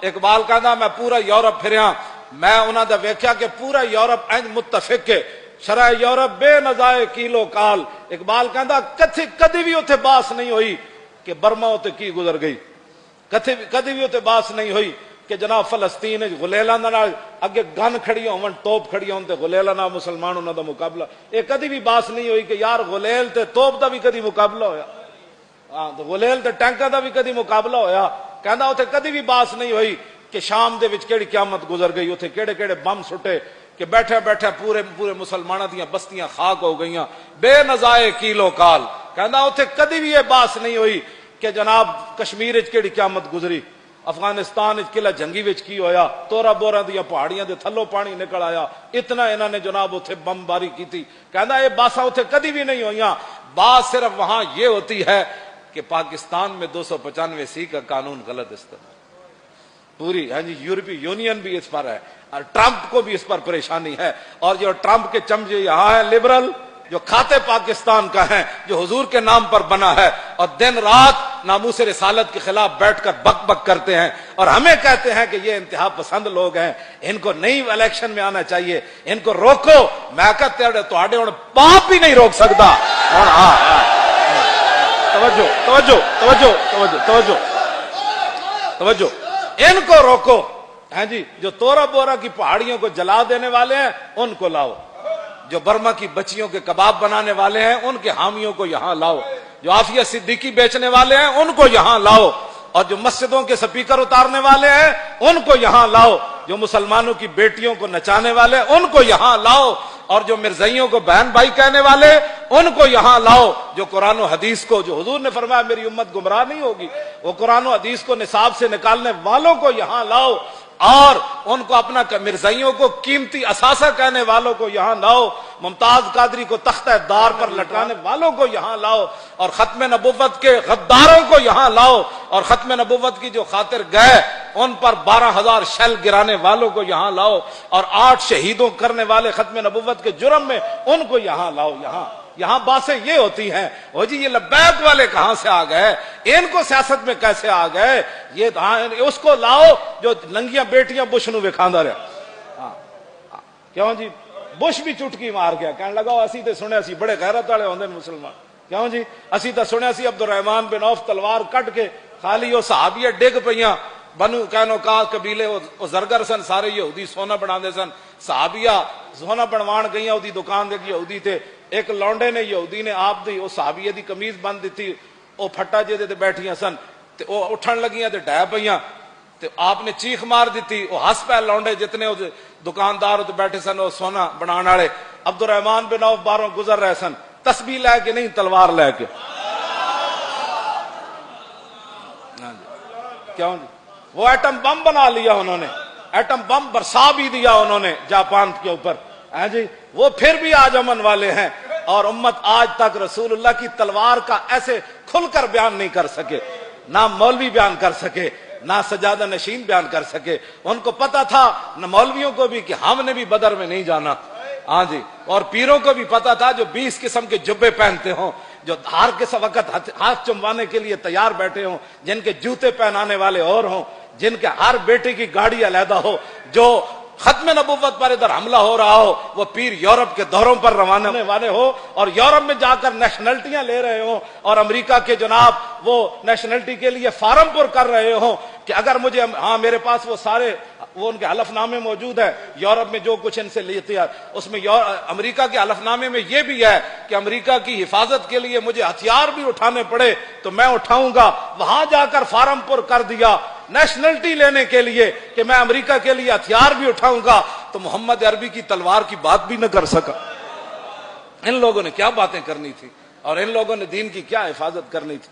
اقبال کہندا میں پورا یورپ پھریا، میں انہاں دا ویکھیا کہ پورا یورپ انج متفق ہے، شرع یورپ بے نظائے کیلو کال۔ اقبال کہندا کدی بھی اتنے باس نہیں ہوئی کہ برما اتنے کی گزر گئی، کدی بھی اتنے باس نہیں ہوئی کہ جناب فلسطین غلیلاں نال اگے گن کھڑی ہون، توپ کھڑی ہون تے غلیلاں نال مسلمان انہاں دا مقابلہ، یہ کدی بھی باس نہیں ہوئی کہ یار غلیل تے توپ دا بھی کدی مقابلہ ہویا، ہاں تے غلیل تے ٹینکاں دا بھی کدی مقابلہ ہویا۔ کہندا اتنے کدی بھی باس نہیں ہوئی کہ شام دے وچ کیڑی قیامت گزر گئی، اتنے کیڑے کیڑے بم سٹے کہ بیٹھے بیٹھے پورے مسلمانوں دیاں بستیاں خاک ہو گئیاں بے نظائے کیلو کال۔ کہندا اتنے کدی بھی یہ باس نہیں ہوئی کہ جناب کشمیر وچ کیڑی قیامت گزری، افغانستان وچ قلعہ جنگی وچ کی ہویا، تورا بورا دیاں پہاڑیاں دے تھلوں پانی نکل آیا، اتنا انہاں نے جناب اتنے بم باری کی۔ کہندا یہ باساں اتنے کدی بھی نہیں ہوئیاں، بات صرف وہاں یہ ہوتی ہے کہ پاکستان میں 295 کا قانون غلط استعمال، پوری ہاں جی یورپی یونین بھی اس پر ہے اور ٹرمپ کو بھی اس پر پریشانی ہے، اور جو ٹرمپ کے چمچے یہاں ہیں لبرل جو کھاتے پاکستان کا ہیں، جو حضور کے نام پر بنا ہے اور دن رات ناموس رسالت کے خلاف بیٹھ کر بک بک کرتے ہیں اور ہمیں کہتے ہیں کہ یہ انتہا پسند لوگ ہیں، ان کو نئی الیکشن میں آنا چاہیے، ان کو روکو۔ میں کہتے ہیں باپ بھی نہیں روک سکتا۔ توجہ توجہ توجہ توجہ توجہ توجہ، ان کو روکو۔ ہاں جی جو تورا بورا کی پہاڑیوں کو جلا دینے والے ہیں ان کو لاؤ، جو برما کی بچیوں کے کباب بنانے والے ہیں ان کے حامیوں کو یہاں لاؤ، جو عافیہ صدیقی بیچنے والے ہیں ان کو یہاں لاؤ، اور جو مسجدوں کے سپیکر اتارنے والے ہیں ان کو یہاں لاؤ، جو مسلمانوں کی بیٹیوں کو نچانے والے ہیں ان کو یہاں لاؤ، اور جو مرزائیوں کو بہن بھائی کہنے والے ان کو یہاں لاؤ، جو قرآن و حدیث کو، جو حضور نے فرمایا میری امت گمراہ نہیں ہوگی، وہ قرآن و حدیث کو نصاب سے نکالنے والوں کو یہاں لاؤ، اور ان کو اپنا مرزائیوں کو قیمتی اثاثہ کہنے والوں کو یہاں لاؤ، ممتاز قادری کو تختہ دار پر لٹکانے والوں کو یہاں لاؤ، اور ختم نبوت کے غداروں کو یہاں لاؤ، اور ختم نبوت کی جو خاطر گئے ان پر 12,000 شل گرانے والوں کو یہاں لاؤ، اور 8 شہیدوں کرنے والے ختم نبوت کے جرم میں ان کو یہاں لاؤ۔ یہاں باتیں یہ ہوتی ہیں، وہ جی یہ لبیک والے کہاں سے آ گئے، ان کو سیاست میں کیسے آ گئے، یہ اس کو لاؤ جو ننگیاں بیٹیاں بش نو وکھاندا رہا۔ کیوں جی بش بھی چٹکی مار گیا، کہنے لگا اسی تے سنیا سی بڑے غیرت والے ہوندے مسلمان، کیوں جی اسی تے سنیا سی عبد الرحمن بن عوف تلوار کٹ کے خالی وہ صحابیہ ڈگ پیاں، بنو قینوقاع قبیلے وہ زرگر سن، سارے یہودی سونا بنا دے سن، صحابیہ سونا بنوان گئیاں، دی دکان دے یہودی تے ایک لونڈے نے یہودی نے آپ دی وہ صحابیہ دی قمیض بند دیتی، وہ پھٹا جے دے بیٹھیاں سن تے وہ اٹھن لگیاں تے ڈہ پیاں تے آپ نے چیخ مار دیتی، وہ ہس پہ لونڈے جتنے دکاندار تے بیٹھے سن وہ سونا بنان والے، عبد الرحمن بن عوف باہروں گزر رہے سن، تسبیح لے کے نہیں تلوار لے کے۔ کیوں جی وہ ایٹم بم بنا لیا انہوں نے، ایٹم بم برسا بھی دیا انہوں نے جاپان کے اوپر، ہاں جی وہ پھر بھی آج امن والے ہیں، اور امت آج تک رسول اللہ کی تلوار کا ایسے کھل کر بیان نہیں کر سکے، نہ مولوی بیان کر سکے، نہ سجادہ نشین بیان کر سکے۔ ان کو پتا تھا نہ مولویوں کو بھی کہ ہم نے بھی بدر میں نہیں جانا، ہاں جی، اور پیروں کو بھی پتا تھا جو 20 قسم کے جبے پہنتے ہوں، جو ہر کس وقت ہاتھ چموانے کے لیے تیار بیٹھے ہوں، جن کے جوتے پہنانے والے اور ہوں، جن کے ہر بیٹے کی گاڑی علیحدہ ہو، جو ختم نبوت پر ادھر حملہ ہو رہا ہو وہ پیر یورپ کے دوروں پر روانہ ہونے والے ہو اور یورپ میں جا کر نیشنلٹیاں لے رہے ہوں، اور امریکہ کے جناب وہ نیشنلٹی کے لیے فارم پر کر رہے ہوں کہ اگر مجھے، ہاں میرے پاس وہ سارے وہ ان کے حلف نامے موجود ہے، یورپ میں جو کچھ ان سے لیتے ہیں اس میں امریکہ کے حلف نامے میں یہ بھی ہے کہ امریکہ کی حفاظت کے لیے مجھے ہتھیار بھی اٹھانے پڑے تو میں اٹھاؤں گا۔ وہاں جا کر فارم پر کر دیا نیشنلٹی لینے کے لیے کہ میں امریکہ کے لیے ہتھیار بھی اٹھاؤں گا، تو محمد عربی کی تلوار کی بات بھی نہ کر سکا۔ ان لوگوں نے کیا باتیں کرنی تھی، اور ان لوگوں نے دین کی کیا حفاظت کرنی تھی۔